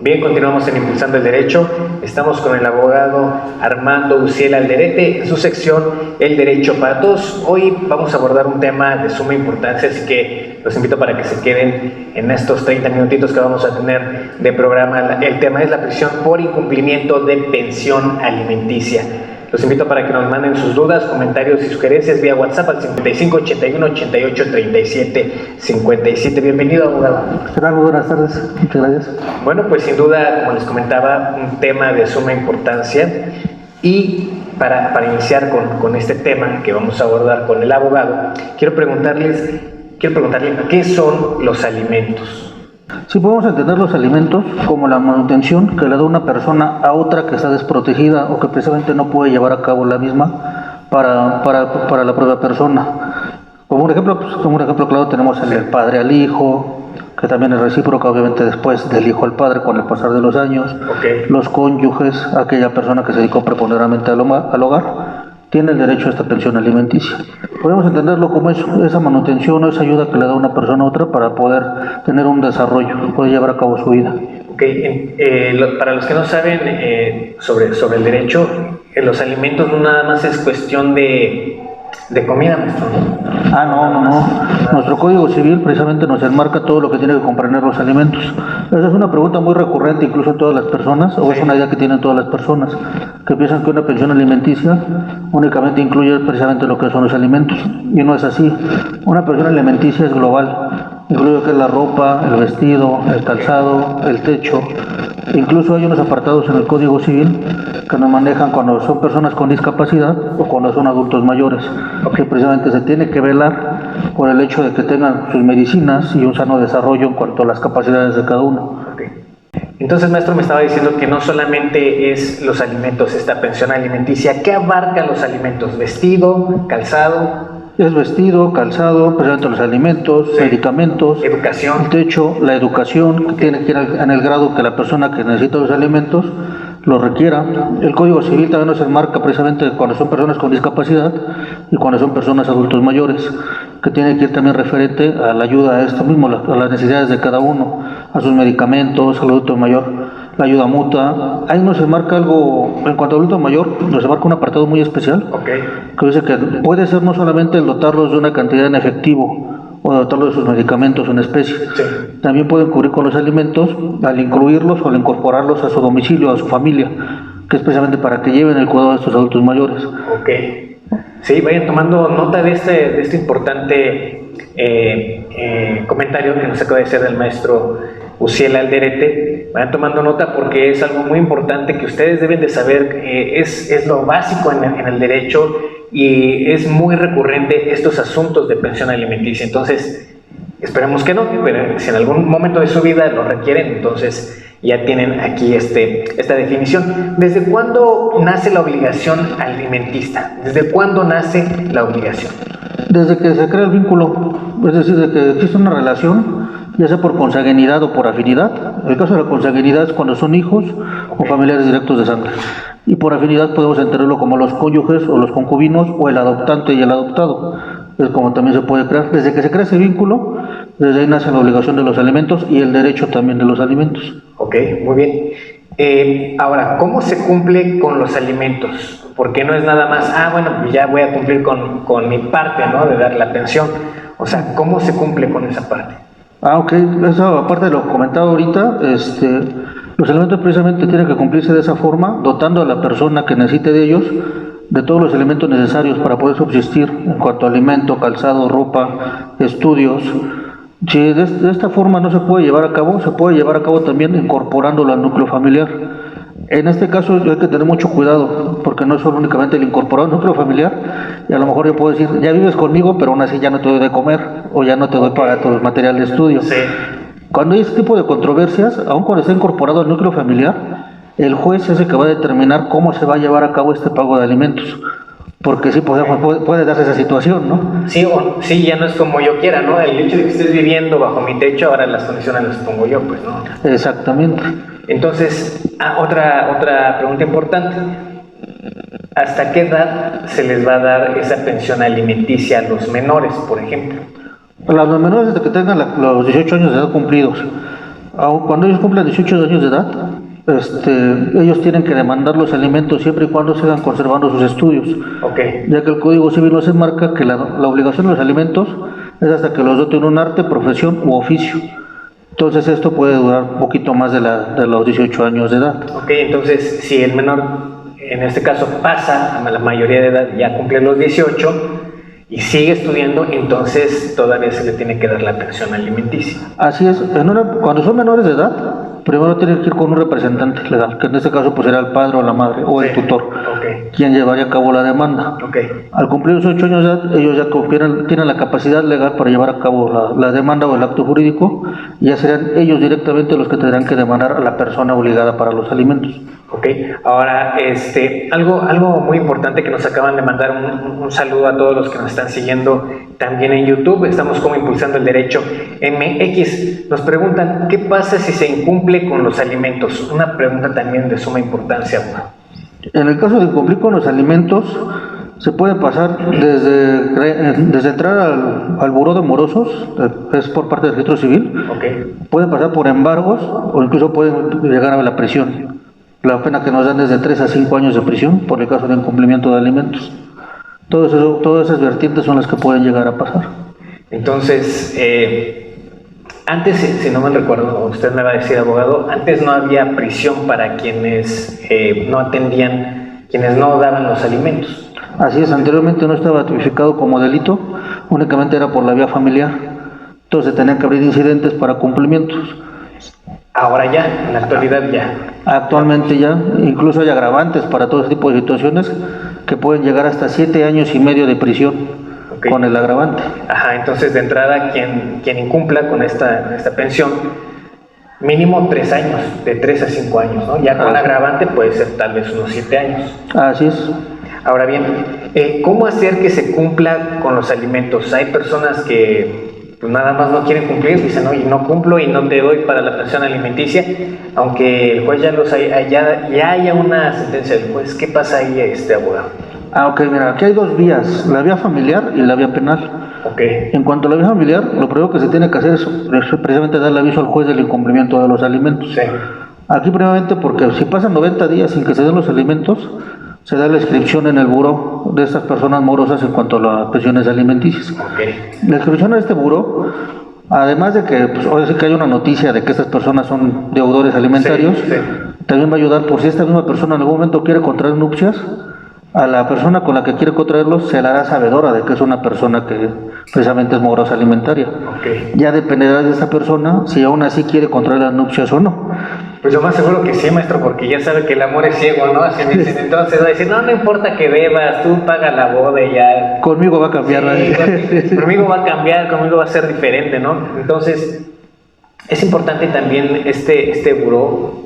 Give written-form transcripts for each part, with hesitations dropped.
Bien, continuamos en Impulsando el Derecho. Estamos con el abogado Armando Uciel Alderete en su sección El Derecho para Todos. Hoy vamos a abordar un tema de suma importancia, así que los invito para que se queden en estos 30 minutitos que vamos a tener de programa. El tema es la prisión por incumplimiento de pensión alimenticia. Los invito para que nos manden sus dudas, comentarios y sugerencias vía WhatsApp al 55 81 88 37 57. Bienvenido, abogado. ¿Qué tal? Muy buenas tardes. Muchas gracias. Bueno, pues sin duda, como les comentaba, un tema de suma importancia. Y para iniciar con este tema que vamos a abordar con el abogado, quiero preguntarle qué son los alimentos. Sí, podemos entender los alimentos como la manutención que le da una persona a otra que está desprotegida o que precisamente no puede llevar a cabo la misma para la propia persona. Como un ejemplo claro, tenemos el padre al hijo, que también es recíproco, obviamente después del hijo al padre con el pasar de los años. Okay. Los cónyuges, aquella persona que se dedicó preponderantemente al hogar, tiene el derecho a esta pensión alimenticia. Podemos entenderlo como esa manutención o esa ayuda que le da una persona a otra para poder tener un desarrollo, poder llevar a cabo su vida. Okay. Para los que no saben sobre el derecho, los alimentos no nada más es cuestión de comida, maestro, ¿no? No. Nuestro Código Civil precisamente nos enmarca todo lo que tiene que comprender los alimentos. Esa es una pregunta muy recurrente incluso en todas las personas, o es una idea que tienen todas las personas, que piensan que una pensión alimenticia únicamente incluye precisamente lo que son los alimentos, y no es así. Una pensión alimenticia es global, incluye lo que es la ropa, el vestido, el calzado, el techo. Incluso hay unos apartados en el Código Civil que nos manejan cuando son personas con discapacidad o cuando son adultos mayores, que precisamente se tiene que velar por el hecho de que tengan sus medicinas y un sano desarrollo en cuanto a las capacidades de cada uno. Okay. Entonces, maestro, me estaba diciendo que no solamente es los alimentos, esta pensión alimenticia. ¿Qué abarca los alimentos? ¿Vestido, calzado? Es vestido, calzado, precisamente los alimentos, sí, medicamentos, educación, el techo, la educación, que tiene que ir en el grado que la persona que necesita los alimentos lo requiera. El Código Civil también nos enmarca precisamente cuando son personas con discapacidad y cuando son personas adultos mayores, que tiene que ir también referente a la ayuda a esto mismo, a las necesidades de cada uno, a sus medicamentos, al adulto mayor, la ayuda mutua. Ahí nos enmarca algo, en cuanto al adulto mayor, nos enmarca un apartado muy especial, que dice que puede ser no solamente el dotarlos de una cantidad en efectivo o dotarlos de sus medicamentos en especie, sí, también pueden cubrir con los alimentos al incluirlos o al incorporarlos a su domicilio, a su familia, que es precisamente para que lleven el cuidado de estos adultos mayores. Ok. Sí, vayan tomando nota de este importante comentario que nos acaba de hacer el maestro Uciel Alderete. Vayan tomando nota porque es algo muy importante que ustedes deben de saber, es lo básico en el derecho y es muy recurrente estos asuntos de pensión alimenticia. Entonces, esperemos que no, pero si en algún momento de su vida lo requieren, entonces ya tienen aquí esta definición. ¿Desde cuándo nace la obligación alimentista? ¿Desde cuándo nace la obligación? Desde que se crea el vínculo, es decir, desde que existe una relación, ya sea por consanguinidad o por afinidad. El caso de la consanguinidad es cuando son hijos o familiares directos de sangre. Y por afinidad podemos entenderlo como los cónyuges o los concubinos o el adoptante y el adoptado. Es como también se puede crear. Desde que se crea ese vínculo, desde ahí nace la obligación de los alimentos y el derecho también de los alimentos. Ok, muy bien. Ahora, ¿cómo se cumple con los alimentos? Porque no es nada más, bueno, ya voy a cumplir con mi parte, ¿no? De dar la pensión. O sea, ¿cómo se cumple con esa parte? Ok, eso aparte de lo comentado ahorita, los alimentos precisamente tienen que cumplirse de esa forma, dotando a la persona que necesite de ellos de todos los elementos necesarios para poder subsistir en cuanto a alimento, calzado, ropa, estudios. Si de esta forma no se puede llevar a cabo, se puede llevar a cabo también incorporándolo al núcleo familiar. En este caso hay que tener mucho cuidado, porque no es solo únicamente el incorporado al núcleo familiar, y a lo mejor yo puedo decir, ya vives conmigo, pero aún así ya no te doy de comer, o ya no te doy para tu material de estudio. Sí. Cuando hay este tipo de controversias, aun cuando está incorporado al núcleo familiar, el juez es el que va a determinar cómo se va a llevar a cabo este pago de alimentos. Porque sí, puede darse esa situación, ¿no? Sí, ya no es como yo quiera, ¿no? El hecho de que estés viviendo bajo mi techo, ahora las condiciones las pongo yo, pues, ¿no? Exactamente. Entonces, otra pregunta importante. ¿Hasta qué edad se les va a dar esa pensión alimenticia a los menores, por ejemplo? A los menores desde que tengan los 18 años de edad cumplidos. Cuando ellos cumplan 18 años de edad, ellos tienen que demandar los alimentos siempre y cuando sigan conservando sus estudios, Ok, ya que el Código Civil nos enmarca que la obligación de los alimentos es hasta que los doten un arte, profesión u oficio. Entonces esto puede durar un poquito más de los 18 años de edad. ok, entonces si el menor en este caso pasa a la mayoría de edad, ya cumple los 18 y sigue estudiando, entonces todavía se le tiene que dar la pensión alimenticia. Así es, cuando son menores de edad, primero tienen que ir con un representante legal, que en este caso pues será el padre o la madre o el Sí, tutor, ok, quien llevaría a cabo la demanda. ok, Al cumplir los 8 años de edad, ellos ya tienen la capacidad legal para llevar a cabo la demanda o el acto jurídico, y ya serán ellos directamente los que tendrán que demandar a la persona obligada para los alimentos. ok. Ahora, algo muy importante que nos acaban de mandar, un saludo a todos los que nos están siguiendo también en YouTube. Estamos como Impulsando el Derecho MX. Nos preguntan, ¿qué pasa si se incumple con los alimentos? Una pregunta también de suma importancia, abogado. En el caso de incumplir con los alimentos, se puede pasar desde entrar al buró de morosos, es por parte del registro civil, Ok, pueden pasar por embargos o incluso pueden llegar a la prisión. La pena que nos dan es de 3 a 5 años de prisión por el caso de incumplimiento de alimentos. Todas esas vertientes son las que pueden llegar a pasar. entonces, antes, si no me recuerdo, usted me va a decir, abogado, antes no había prisión para quienes no atendían, quienes no daban los alimentos. Así es, anteriormente no estaba tipificado como delito, únicamente era por la vía familiar. Entonces se tenían que abrir incidentes para cumplimientos. Ahora ya, en la actualidad ya. Actualmente ya, incluso hay agravantes para todo ese tipo de situaciones que pueden llegar hasta 7 años y medio de prisión Ok. con el agravante. Ajá, entonces de entrada quien incumpla con esta pensión, mínimo 3 años, de 3 a 5 años, ¿no? Ya con agravante puede ser tal vez unos 7 años. Así es. Ahora bien, ¿cómo hacer que se cumpla con los alimentos? Hay personas que pues nada más no quieren cumplir, dicen, oye, no cumplo y no te doy para la pensión alimenticia, aunque el juez ya haya una sentencia del juez. ¿Qué pasa ahí, abogado? Ok, mira, aquí hay dos vías, la vía familiar y la vía penal. Ok, En cuanto a la vía familiar, lo primero que se tiene que hacer es precisamente darle aviso al juez del incumplimiento de los alimentos. sí, Aquí primeramente porque si pasan 90 días sin que se den los alimentos, se da la inscripción en el buró de estas personas morosas en cuanto a las pensiones alimenticias. ok, La inscripción a este buró, además de que pues, ahora sí que hay una noticia de que estas personas son deudores alimentarios, Sí, sí. también va a ayudar por si esta misma persona en algún momento quiere contraer nupcias, a la persona con la que quiere contraerlos se la hará sabedora de que es una persona que precisamente es morosa alimentaria. ok. Ya dependerá de esta persona si aún así quiere contraer las nupcias o no. Pues yo más seguro que sí, maestro, porque ya sabe que el amor es ciego, ¿no? Así me dicen, entonces va a decir, no importa que bebas, tú paga la boda y ya. Conmigo va a cambiar. Sí, conmigo va a cambiar, conmigo va a ser diferente, ¿no? Entonces, es importante también este buró,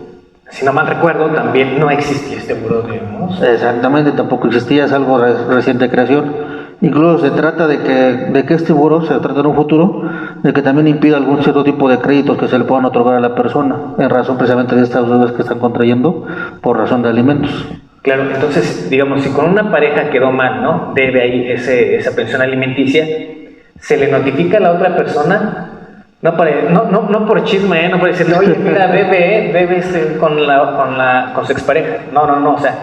si no mal recuerdo, también no existía este buró, digamos. Exactamente, tampoco existía, es algo reciente creación. Incluso se trata de que este buró se trata en un futuro de que también impida algún cierto tipo de créditos que se le puedan otorgar a la persona en razón precisamente de estas deudas que están contrayendo por razón de alimentos. Claro, entonces, digamos, si con una pareja quedó mal, ¿no? Debe ahí esa pensión alimenticia, se le notifica a la otra persona, no por chisme, no por decirle, oye, mira, bebe con su expareja. No, o sea,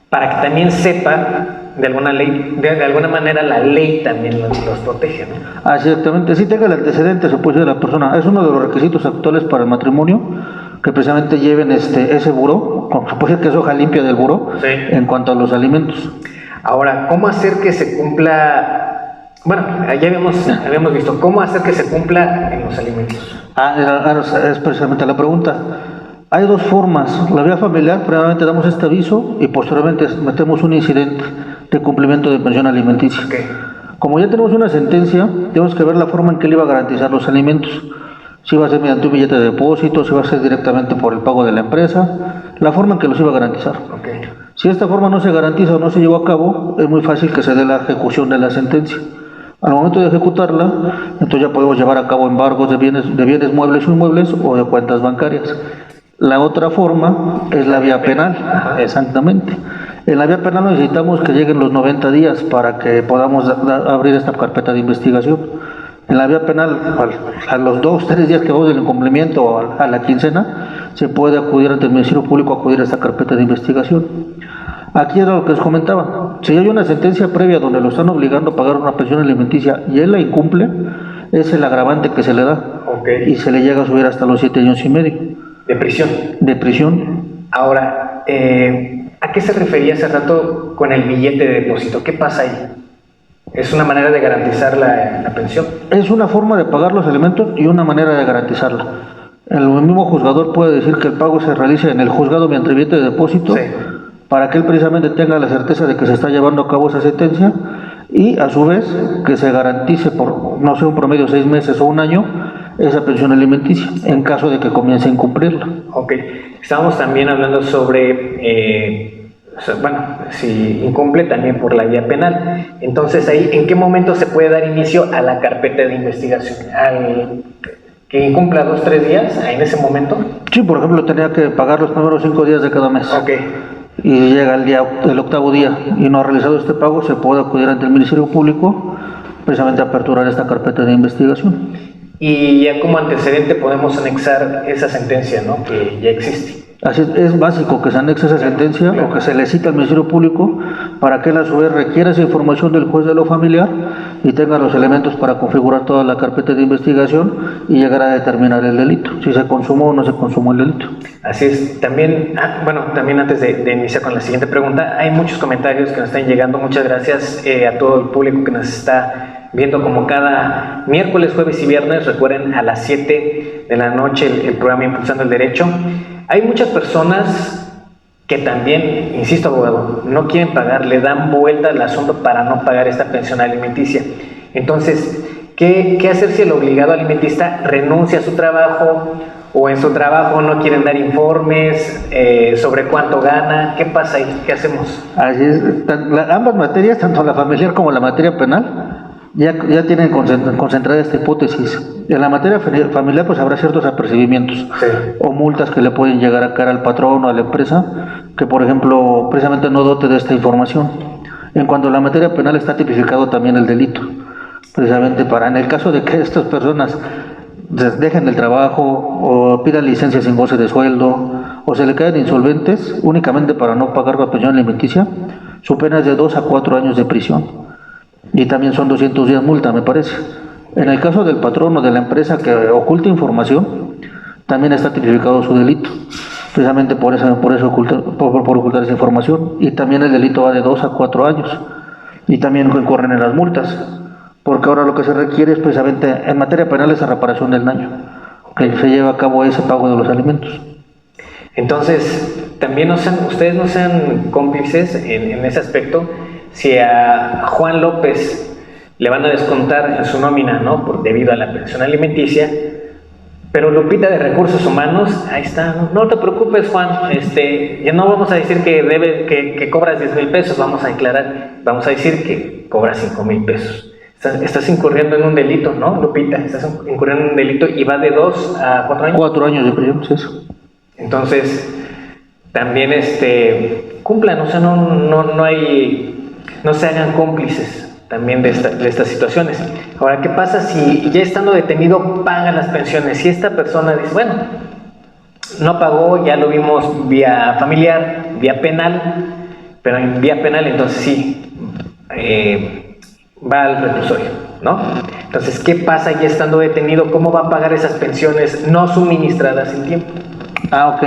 para que también sepa de alguna manera la ley también los protege, ¿no? Exactamente, sí tenga el antecedente supuesto de la persona. Es uno de los requisitos actuales para el matrimonio, que precisamente lleven ese buró, puede ser que es hoja limpia del buró, Sí. en cuanto a los alimentos. Ahora, ¿cómo hacer que se cumpla? Bueno, ya habíamos visto, ¿cómo hacer que se cumpla en los alimentos? Es precisamente la pregunta. Hay dos formas. La vía familiar, primeramente damos este aviso y posteriormente metemos un incidente de cumplimiento de pensión alimenticia. Ok. Como ya tenemos una sentencia, tenemos que ver la forma en que él iba a garantizar los alimentos. Si va a ser mediante un billete de depósito, si va a ser directamente por el pago de la empresa, la forma en que los iba a garantizar. Ok. Si esta forma no se garantiza o no se llevó a cabo, es muy fácil que se dé la ejecución de la sentencia. Al momento de ejecutarla, entonces ya podemos llevar a cabo embargos de bienes muebles o inmuebles o de cuentas bancarias. La otra forma es la vía penal, exactamente. En la vía penal necesitamos que lleguen los 90 días para que podamos abrir esta carpeta de investigación. En la vía penal, a los 2 o 3 días que vamos del incumplimiento o a la quincena, se puede acudir ante el Ministerio Público, acudir a esta carpeta de investigación. Aquí era lo que les comentaba, si hay una sentencia previa donde lo están obligando a pagar una pensión alimenticia y él la incumple, es el agravante que se le da, y se le llega a subir hasta los 7 años y medio. De prisión. De prisión. Ahora, ¿a qué se refería hace rato con el billete de depósito? ¿Qué pasa ahí? ¿Es una manera de garantizar la pensión? Es una forma de pagar los alimentos y una manera de garantizarla. El mismo juzgador puede decir que el pago se realice en el juzgado mediante billete de depósito, sí, para que él precisamente tenga la certeza de que se está llevando a cabo esa sentencia, y a su vez que se garantice por, no sé, un promedio de 6 meses o un año, esa pensión alimenticia, en caso de que comience a incumplirla. Ok, estábamos también hablando sobre, si incumple también por la vía penal. Entonces ahí, ¿en qué momento se puede dar inicio a la carpeta de investigación? ¿Al que incumpla 2 o 3 días, en ese momento? Sí, por ejemplo, tenía que pagar los primeros 5 días de cada mes. Ok. Y llega el 8º día y no ha realizado este pago, se puede acudir ante el Ministerio Público precisamente a aperturar esta carpeta de investigación. Y ya como antecedente podemos anexar esa sentencia, ¿no?, que ya existe. Así es básico que se anexe esa sentencia, claro, o que se le cita al Ministerio Público para que él a su vez requiera esa información del juez de lo familiar y tenga los elementos para configurar toda la carpeta de investigación y llegar a determinar el delito, si se consumó o no se consumó el delito. Así es. También, también antes de iniciar con la siguiente pregunta, hay muchos comentarios que nos están llegando. Muchas gracias a todo el público que nos está viendo como cada miércoles, jueves y viernes. Recuerden, a las 7 de la noche el programa Impulsando el Derecho. Hay muchas personas que también, insisto, abogado, no quieren pagar, le dan vuelta al asunto para no pagar esta pensión alimenticia. Entonces, ¿qué hacer si el obligado alimentista renuncia a su trabajo o en su trabajo no quieren dar informes sobre cuánto gana? ¿Qué pasa ahí? ¿Qué hacemos? Así es, ambas materias, tanto la familiar como la materia penal, ya tienen concentrada esta hipótesis. En la materia familiar pues habrá ciertos apercibimientos, sí, o multas que le pueden llegar a caer al patrón o a la empresa que, por ejemplo, precisamente no dote de esta información. En cuanto a la materia penal está tipificado también el delito, precisamente en el caso de que estas personas dejen el trabajo o pidan licencia sin goce de sueldo o se le queden insolventes únicamente para no pagar la pensión alimenticia, su pena es de 2 a 4 años de prisión. Y también son 200 días multa, me parece. En el caso del patrón o de la empresa que oculta información, también está tipificado su delito, precisamente por ocultar esa información. Y también el delito va de 2 a 4 años. Y también incurren en las multas, porque ahora lo que se requiere es precisamente, en materia penal, esa reparación del daño, que se lleva a cabo ese pago de los alimentos. Entonces, también ustedes no sean cómplices en ese aspecto. Si a Juan López le van a descontar en su nómina, ¿no?, debido a la pensión alimenticia, pero Lupita de Recursos Humanos, ahí está, no te preocupes, Juan, ya no vamos a decir que cobras 10,000 pesos, vamos a decir que cobras 5,000 pesos. Estás incurriendo en un delito, ¿no, Lupita? Estás incurriendo en un delito y va de 2 a 4 años. 4 años de prisión, es eso. Entonces, también cumplan, o sea, no se hagan cómplices también de estas situaciones. Ahora, ¿qué pasa si ya estando detenido paga las pensiones? Si esta persona dice, bueno, no pagó, ya lo vimos vía familiar, vía penal, pero en vía penal entonces sí, va al reclusorio, ¿no? Entonces, ¿qué pasa ya estando detenido? ¿Cómo va a pagar esas pensiones no suministradas en tiempo? Ok.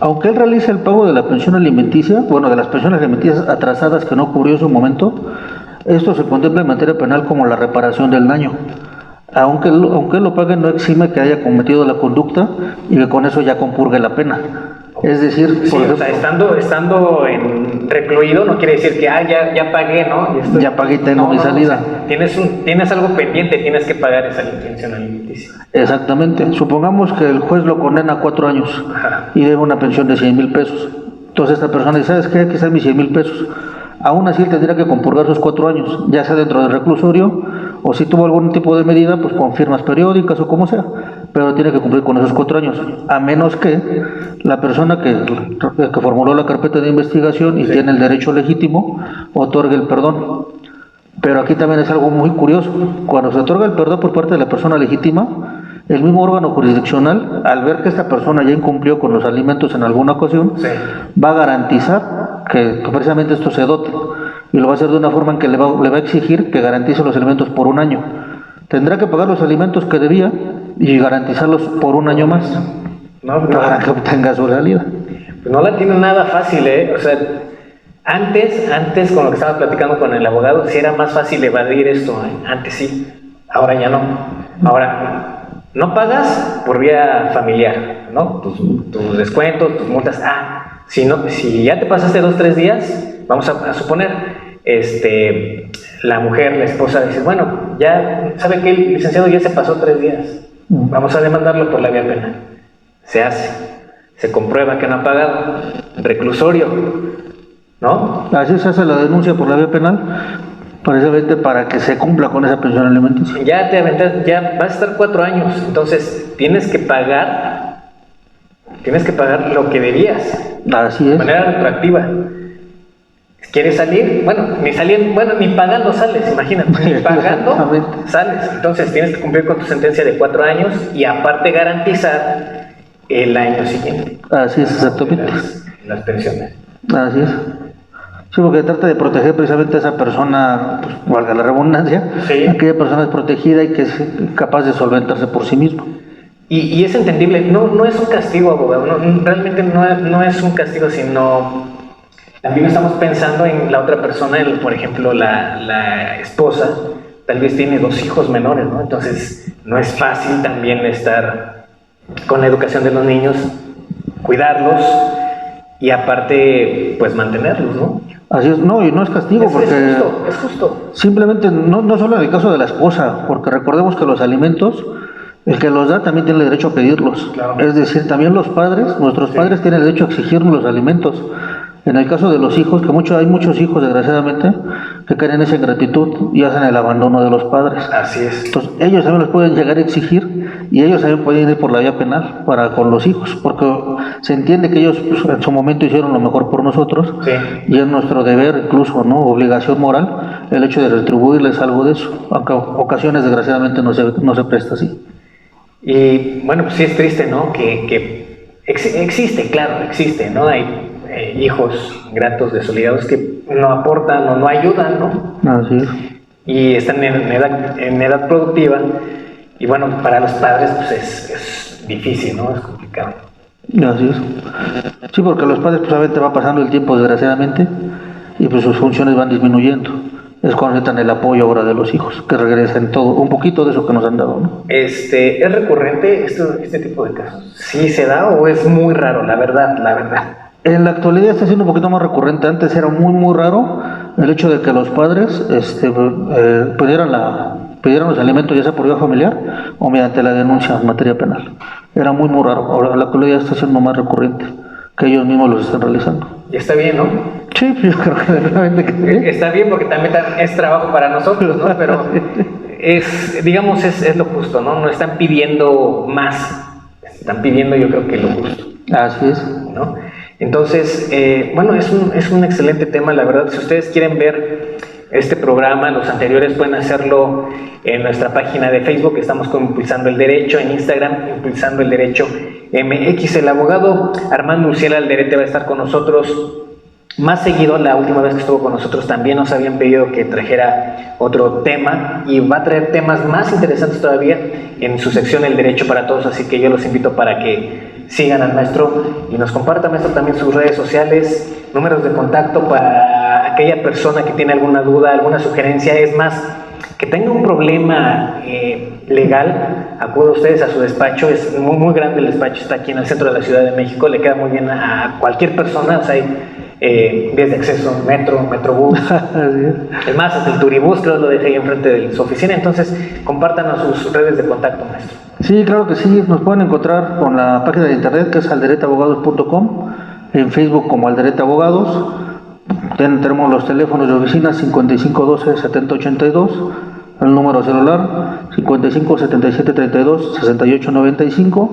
Aunque él realice el pago de la pensión alimenticia, de las pensiones alimenticias atrasadas que no cubrió en su momento, esto se contempla en materia penal como la reparación del daño. Aunque él lo pague, no exime que haya cometido la conducta y que con eso ya compurgue la pena. Es decir, sí, por ejemplo, estando recluido no quiere decir que ya pagué, ¿no? Ya pagué y tengo mi salida. O sea, tienes algo pendiente, tienes que pagar esa pensión alimenticia. Exactamente. Supongamos que el juez lo condena a 4 años, ajá, y debe una pensión de 100,000 pesos. Entonces esta persona dice, ¿sabes qué? Aquí están mis 100,000 pesos. Aún así él tendría que compurgar sus 4 años, ya sea dentro del reclusorio o si tuvo algún tipo de medida, pues con firmas periódicas o como sea, pero tiene que cumplir con esos 4 años, a menos que la persona que formuló la carpeta de investigación y sí, tiene el derecho legítimo, otorgue el perdón. Pero aquí también es algo muy curioso. Cuando se otorga el perdón por parte de la persona legítima, el mismo órgano jurisdiccional, al ver que esta persona ya incumplió con los alimentos en alguna ocasión, Sí. va a garantizar que precisamente esto se dote. Y lo va a hacer de una forma en que le va a exigir que garantice los alimentos por un año. Tendrá que pagar los alimentos que debía y garantizarlos por un año más No, para que obtenga su salida. pues no la tiene nada fácil, ¿eh? O sea, antes con lo que estaba platicando con el abogado, sí era más fácil evadir esto, ¿eh? Antes sí, ahora ya no. Ahora, no pagas por vía familiar, ¿no? Tus descuentos, tus multas. Si ya te pasaste 2, 3 días, vamos a suponer, la mujer, la esposa, dice, bueno, ya, ¿sabe qué? El licenciado ya se pasó 3 días. Vamos a demandarlo por la vía penal. Se hace. Se comprueba que no ha pagado. Reclusorio, ¿no? Así se hace la denuncia por la vía penal, precisamente para que se cumpla con esa pensión alimenticia. Ya te aventaste, ya vas a estar 4 años, entonces tienes que pagar lo que debías, Así de es. manera retroactiva. ¿Quieres salir? Bueno, ni pagando sales, imagínate, ni pagando Exactamente. sales. Entonces tienes que cumplir con tu sentencia de 4 años y aparte garantizar el año siguiente Así es, exactamente. las pensiones. Así es. Sí, porque trata de proteger precisamente a esa persona, pues, valga la redundancia, Sí. aquella persona desprotegida y que es capaz de solventarse por sí mismo. Y es entendible, no es un castigo, abogado, realmente no es un castigo, sino también estamos pensando en la otra persona, por ejemplo, la esposa, tal vez tiene 2 hijos menores, ¿no? Entonces no es fácil también estar con la educación de los niños, cuidarlos y aparte, pues mantenerlos, ¿no? Así es, no, y no es castigo, porque Es justo. simplemente, no solo en el caso de la esposa, porque recordemos que los alimentos, el que los da también tiene el derecho a pedirlos. Claro. Es decir, también los padres, nuestros padres tienen el derecho a exigirnos los alimentos. En el caso de los hijos, que hay muchos hijos, desgraciadamente, que caen en esa ingratitud y hacen el abandono de los padres. Así es. Entonces, ellos también los pueden llegar a exigir y ellos también pueden ir por la vía penal para con los hijos, porque se entiende que ellos, pues, en su momento hicieron lo mejor por nosotros, Sí. y es nuestro deber, incluso, ¿no?, obligación moral, el hecho de retribuirles algo de eso, aunque en ocasiones desgraciadamente no se presta así. Y bueno, pues sí es triste, ¿no? Que existe, claro, existe, ¿no? Hay hijos gratos, desolidados que no aportan o no ayudan, ¿no? Así es. Y están en edad productiva. Y bueno, para los padres pues es difícil, ¿no? Es complicado. Así es. Sí, porque los padres, pues, obviamente va pasando el tiempo, desgraciadamente, y pues sus funciones van disminuyendo. Es cuando necesitan el apoyo ahora de los hijos, que regresen todo, un poquito de eso que nos han dado, ¿no? ¿Es recurrente este tipo de casos? ¿Sí se da o es muy raro, la verdad? En la actualidad está siendo un poquito más recurrente. Antes era muy, muy raro el hecho de que los padres pidieran los alimentos, ya sea por vía familiar o mediante la denuncia en materia penal. Era muy, muy raro. Ahora en la actualidad está siendo más recurrente que ellos mismos los estén realizando. Y está bien, ¿no? Sí, yo creo que realmente que sí. Está bien porque también es trabajo para nosotros, ¿no? Pero digamos, es lo justo, ¿no? No están pidiendo más, están pidiendo yo creo que lo justo, Así es. ¿no? Entonces, bueno, es un excelente tema, la verdad. Si ustedes quieren ver este programa, los anteriores, pueden hacerlo en nuestra página de Facebook. Estamos con Impulsando el Derecho, en Instagram, Impulsando el Derecho MX. El abogado Armando Uciel Alderete va a estar con nosotros más seguido. La última vez que estuvo con nosotros también nos habían pedido que trajera otro tema y va a traer temas más interesantes todavía en su sección El Derecho para Todos, así que yo los invito para que sigan al maestro y nos comparta, maestro, también sus redes sociales, números de contacto para aquella persona que tiene alguna duda, alguna sugerencia. Es más, que tenga un problema legal, acuda ustedes a su despacho. Es muy, muy grande el despacho, está aquí en el centro de la Ciudad de México, le queda muy bien a cualquier persona. O sea, hay vías de acceso, metro, metrobús, es más, hasta el turibús creo lo dejé ahí enfrente de su oficina. Entonces, compártanos sus redes de contacto, maestro. Sí, claro que sí. Nos pueden encontrar con la página de internet que es alderetabogados.com, en Facebook como Alderete Abogados. Tenemos los teléfonos de oficina 5512-7082, el número celular 557732-6895,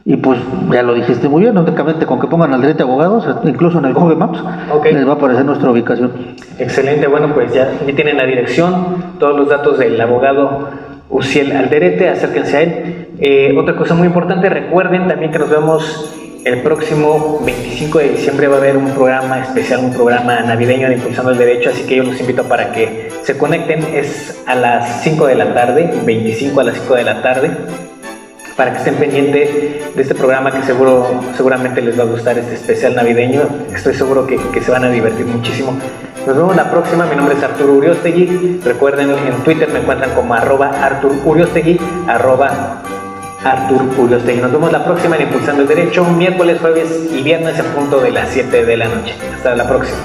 Y pues ya lo dijiste muy bien, únicamente con que pongan Alderete Abogados, incluso en el Google Maps, Okay. les va a aparecer nuestra ubicación. Excelente, bueno, pues ya tienen la dirección, todos los datos del abogado Uciel Alderete, acérquense a él. Otra cosa muy importante, recuerden también que nos vemos el próximo 25 de diciembre, va a haber un programa especial, un programa navideño de Impulsando el Derecho, así que yo los invito para que se conecten, es a las 5 de la tarde, 25 a las 5 de la tarde, para que estén pendientes de este programa que seguramente les va a gustar, este especial navideño. Estoy seguro que se van a divertir muchísimo. Nos vemos la próxima. Mi nombre es Arturo Uriostegui. Recuerden, en Twitter me encuentran como @Artur Uriostegui, Artur Uriostegui. Nos vemos la próxima en Impulsando el Derecho, miércoles, jueves y viernes en punto de las 7 de la noche. Hasta la próxima.